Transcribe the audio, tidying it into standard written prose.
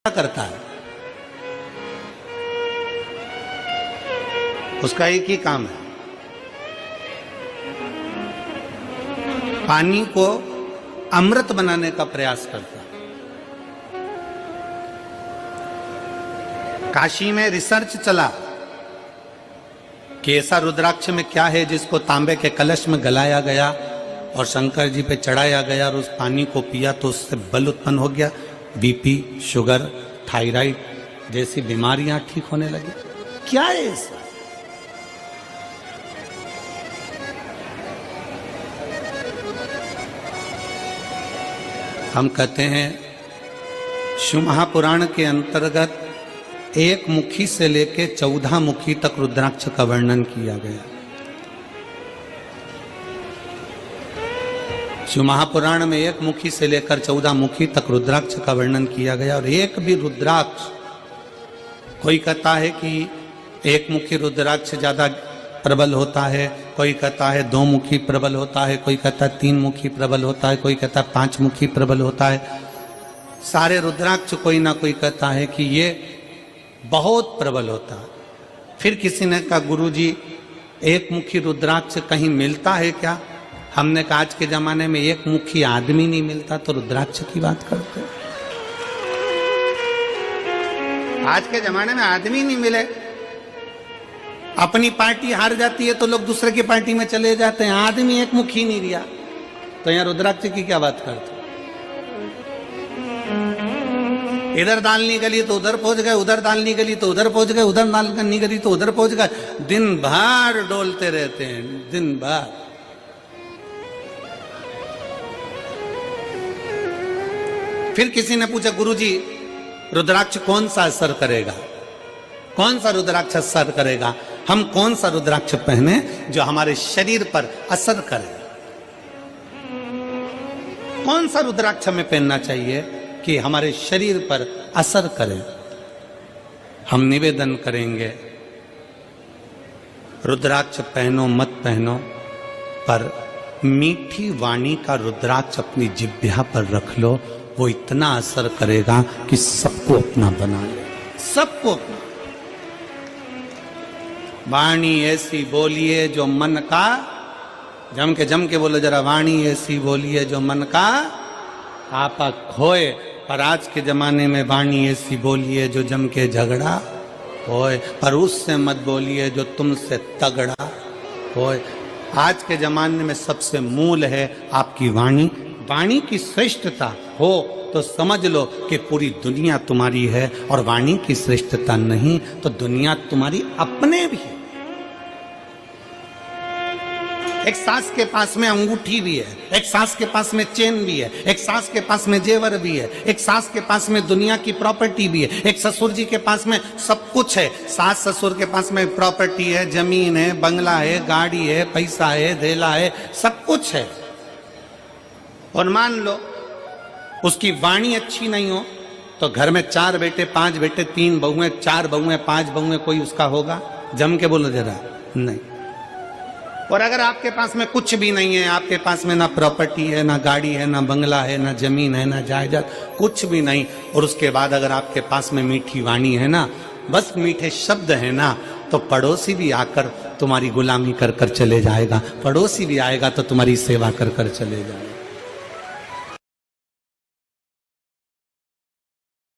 करता है, उसका एक ही काम है, पानी को अमृत बनाने का प्रयास करता है। काशी में रिसर्च चला कि ऐसा रुद्राक्ष में क्या है जिसको तांबे के कलश में गलाया गया और शंकर जी पे चढ़ाया गया और उस पानी को पिया तो उससे बल उत्पन्न हो गया, बीपी, शुगर, थायराइड जैसी बीमारियां ठीक होने लगी। क्या है ऐसा? हम कहते हैं शिव महापुराण के अंतर्गत एक मुखी से लेके 14 मुखी तक रुद्राक्ष का वर्णन किया गया। शिव महापुराण में एक मुखी से लेकर 14 मुखी तक रुद्राक्ष का वर्णन किया गया और एक भी रुद्राक्ष, कोई कहता है कि एक मुखी रुद्राक्ष ज्यादा प्रबल होता है, कोई कहता है 2 मुखी प्रबल होता है, कोई कहता है 3 मुखी प्रबल होता है, कोई कहता है 5 मुखी प्रबल होता है। सारे रुद्राक्ष कोई ना कोई कहता है कि ये बहुत प्रबल होता है। फिर किसी ने कहा गुरुजी एक मुखी रुद्राक्ष कहीं मिलता है क्या? हमने कहा आज के जमाने में एक मुखी आदमी नहीं मिलता तो रुद्राक्ष की बात करते हैं। आज के जमाने में आदमी नहीं मिले, अपनी पार्टी हार जाती है तो लोग दूसरे की पार्टी में चले जाते हैं, आदमी एक मुखी नहीं रिया तो यहाँ रुद्राक्ष की क्या बात करते? इधर दालनी गली तो उधर पहुंच गए, उधर दालनी गली तो उधर पहुंच गए, उधर दालनी गली तो उधर पहुंच गए, दिन भर डोलते रहते हैं, दिन भर। फिर किसी ने पूछा गुरुजी रुद्राक्ष कौन सा असर करेगा, कौन सा रुद्राक्ष असर करेगा, हम कौन सा रुद्राक्ष पहने जो हमारे शरीर पर असर करे? कौन सा रुद्राक्ष हमें पहनना चाहिए कि हमारे शरीर पर असर करे? हम निवेदन करेंगे रुद्राक्ष पहनो मत पहनो, पर मीठी वाणी का रुद्राक्ष अपनी जिह्वा पर रख लो, वो इतना असर करेगा कि सबको अपना बना ले, सबको अपना। वाणी ऐसी बोलिए जो मन का, जम के बोलो जरा, वाणी ऐसी बोलिए जो मन का आपा खोए। पर आज के जमाने में वाणी ऐसी बोलिए जो जम के झगड़ा होए, पर उससे मत बोलिए जो तुमसे तगड़ा होए। आज के जमाने में सबसे मूल है आपकी वाणी। वाणी की श्रेष्ठता हो तो समझ लो कि पूरी दुनिया तुम्हारी है, और वाणी की श्रेष्ठता नहीं तो दुनिया तुम्हारी अपने भी है। एक सास के पास में अंगूठी भी है, एक सास के पास में चेन भी है, एक सास के पास में जेवर भी है, एक सास के पास में दुनिया की प्रॉपर्टी भी है, एक ससुर जी के पास में सब कुछ है। सास ससुर के पास में प्रॉपर्टी है, जमीन है, बंगला है, गाड़ी है, पैसा है, धेला है, सब कुछ है। और मान लो उसकी वाणी अच्छी नहीं हो तो घर में 4 बेटे, 5 बेटे, 3 बहुएं, 4 बहुएं, 5 बहुएं, कोई उसका होगा? जम के बोलो जरा, नहीं। और अगर आपके पास में कुछ भी नहीं है, आपके पास में ना प्रॉपर्टी है, ना गाड़ी है, ना बंगला है, ना जमीन है, ना जायदाद, कुछ भी नहीं, और उसके बाद अगर आपके पास में मीठी वाणी है ना, बस मीठे शब्द है ना, तो पड़ोसी भी आकर तुम्हारी गुलामी कर कर चले जाएगा, पड़ोसी भी आएगा तो तुम्हारी सेवा कर कर चले जाएगा।